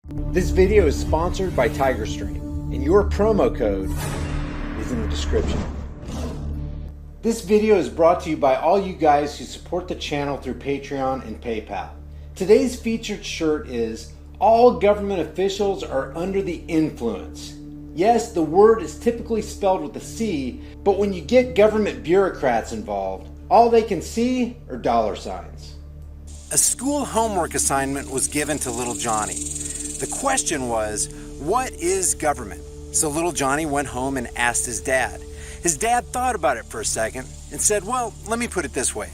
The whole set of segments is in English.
This video is sponsored by TigerStream, and your promo code is in the description. This video is brought to you by all you guys who support the channel through Patreon and PayPal. Today's featured shirt is "All government officials are under the influence." Yes, the word is typically spelled with a C, but when you get government bureaucrats involved, all they can see are dollar signs. A school homework assignment was given to little Johnny. The question was, what is government? So little Johnny went home and asked his dad. His dad thought about it for a second and said, well, let me put it this way.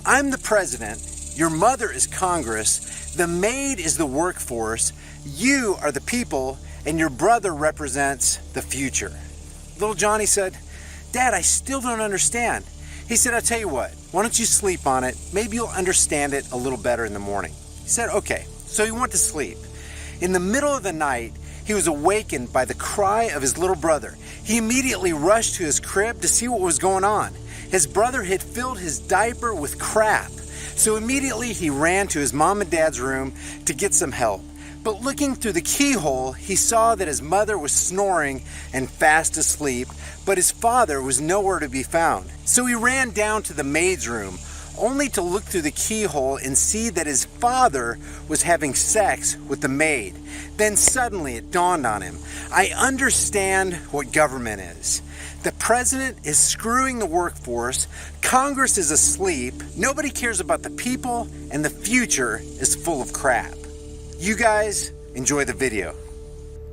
I'm the president, your mother is Congress, the maid is the workforce, you are the people, and your brother represents the future. Little Johnny said, Dad, I still don't understand. He said, I'll tell you what, why don't you sleep on it? Maybe you'll understand it a little better in the morning. He said, okay. So he went to sleep. In the middle of the night, he was awakened by the cry of his little brother. He immediately rushed to his crib to see what was going on. His brother had filled his diaper with crap. So immediately he ran to his mom and dad's room to get some help. But looking through the keyhole, he saw that his mother was snoring and fast asleep, but his father was nowhere to be found. So he ran down to the maid's room, only to look through the keyhole and see that his father was having sex with the maid. Then suddenly it dawned on him, I understand what government is. The president is screwing the workforce, Congress is asleep, nobody cares about the people, and the future is full of crap. You guys enjoy the video.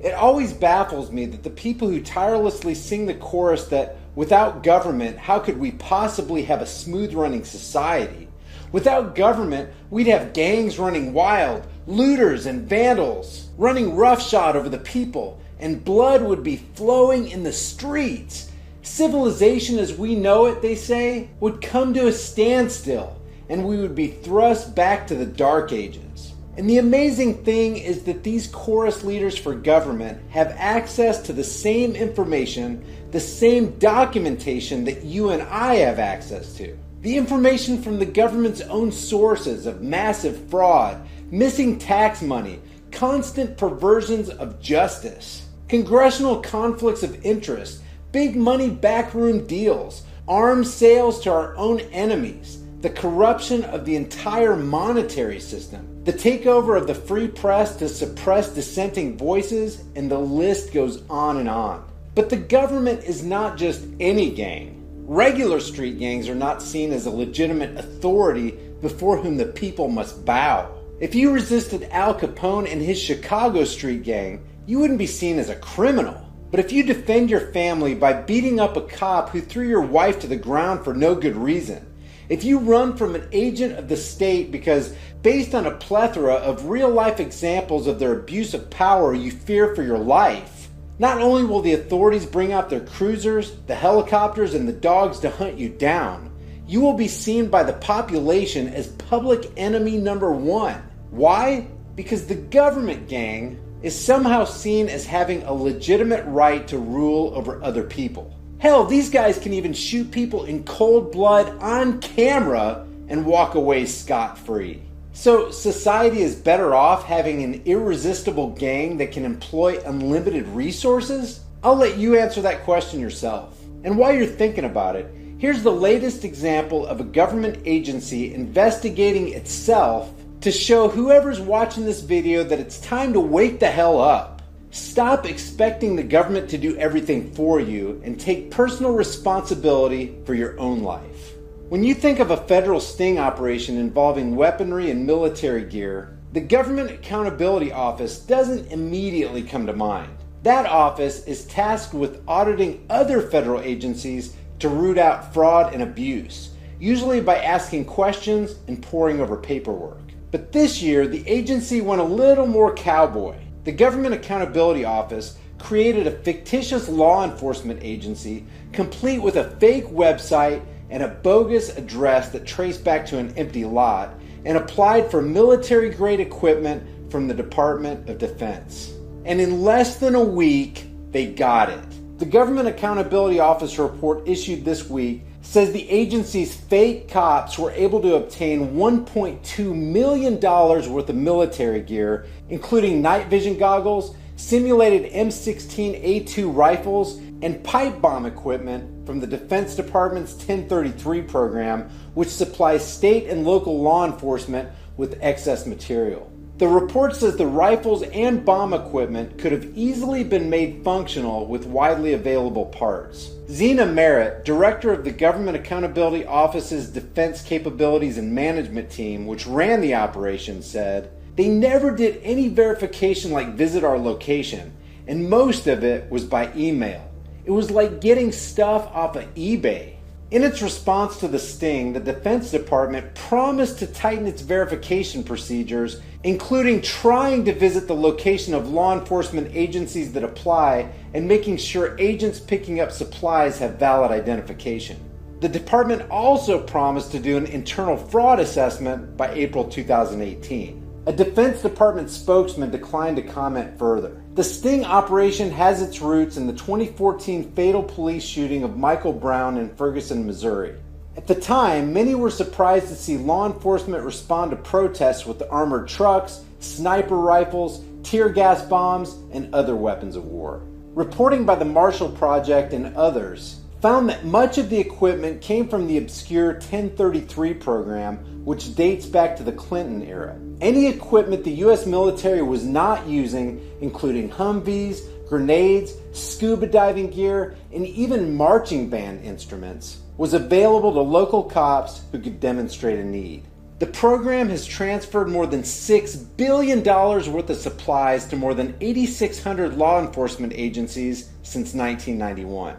It always baffles me that the people who tirelessly sing the chorus that without government, how could we possibly have a smooth running society? Without government, we'd have gangs running wild, looters and vandals running roughshod over the people, and blood would be flowing in the streets. Civilization as we know it, they say, would come to a standstill, and we would be thrust back to the Dark Ages. And the amazing thing is that these chorus leaders for government have access to the same information, the same documentation that you and I have access to. The information from the government's own sources of massive fraud, missing tax money, constant perversions of justice, congressional conflicts of interest, big money backroom deals, arms sales to our own enemies, the corruption of the entire monetary system, the takeover of the free press to suppress dissenting voices, and the list goes on and on. But the government is not just any gang. Regular street gangs are not seen as a legitimate authority before whom the people must bow. If you resisted Al Capone and his Chicago street gang, you wouldn't be seen as a criminal. But if you defend your family by beating up a cop who threw your wife to the ground for no good reason, if you run from an agent of the state because, based on a plethora of real-life examples of their abuse of power, you fear for your life, not only will the authorities bring out their cruisers, the helicopters, and the dogs to hunt you down, you will be seen by the population as public enemy number one. Why? Because the government gang is somehow seen as having a legitimate right to rule over other people. Hell, these guys can even shoot people in cold blood on camera and walk away scot-free. So society is better off having an irresistible gang that can employ unlimited resources? I'll let you answer that question yourself. And while you're thinking about it, here's the latest example of a government agency investigating itself to show whoever's watching this video that it's time to wake the hell up. Stop expecting the government to do everything for you and take personal responsibility for your own life. When you think of a federal sting operation involving weaponry and military gear, the Government Accountability Office doesn't immediately come to mind. That office is tasked with auditing other federal agencies to root out fraud and abuse, usually by asking questions and poring over paperwork. But this year, the agency went a little more cowboy. The Government Accountability Office created a fictitious law enforcement agency complete with a fake website and a bogus address that traced back to an empty lot, and applied for military-grade equipment from the Department of Defense. And in less than a week, they got it. The Government Accountability Office report issued this week says the agency's fake cops were able to obtain $1.2 million worth of military gear, including night vision goggles, simulated M16A2 rifles, and pipe bomb equipment from the Defense Department's 1033 program, which supplies state and local law enforcement with excess material. The report says the rifles and bomb equipment could have easily been made functional with widely available parts. Zena Merritt, director of the Government Accountability Office's Defense Capabilities and Management team, which ran the operation, said, "They never did any verification like visit our location, and most of it was by email. It was like getting stuff off of eBay." In its response to the sting, the Defense Department promised to tighten its verification procedures, including trying to visit the location of law enforcement agencies that apply and making sure agents picking up supplies have valid identification. The department also promised to do an internal fraud assessment by April 2018. A Defense Department spokesman declined to comment further. The sting operation has its roots in the 2014 fatal police shooting of Michael Brown in Ferguson, Missouri. At the time, many were surprised to see law enforcement respond to protests with armored trucks, sniper rifles, tear gas bombs, and other weapons of war. Reporting by the Marshall Project and others found that much of the equipment came from the obscure 1033 program, which dates back to the Clinton era. Any equipment the U.S. military was not using, including Humvees, grenades, scuba diving gear, and even marching band instruments, was available to local cops who could demonstrate a need. The program has transferred more than $6 billion worth of supplies to more than 8,600 law enforcement agencies since 1991.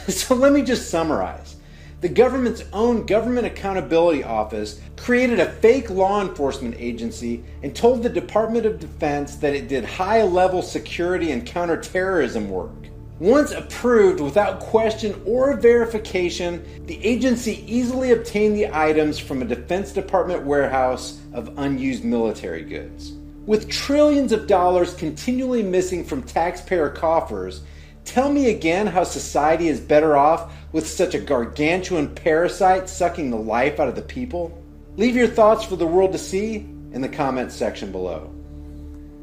So let me just summarize. The government's own Government Accountability Office created a fake law enforcement agency and told the Department of Defense that it did high-level security and counterterrorism work. Once approved without question or verification, the agency easily obtained the items from a Defense Department warehouse of unused military goods. With trillions of dollars continually missing from taxpayer coffers, tell me again how society is better off with such a gargantuan parasite sucking the life out of the people? Leave your thoughts for the world to see in the comments section below.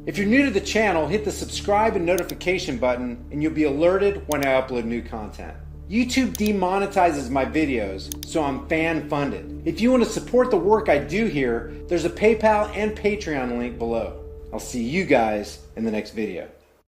If you're new to the channel, hit the subscribe and notification button and you'll be alerted when I upload new content. YouTube demonetizes my videos, so I'm fan funded. If you want to support the work I do here, there's a PayPal and Patreon link below. I'll see you guys in the next video.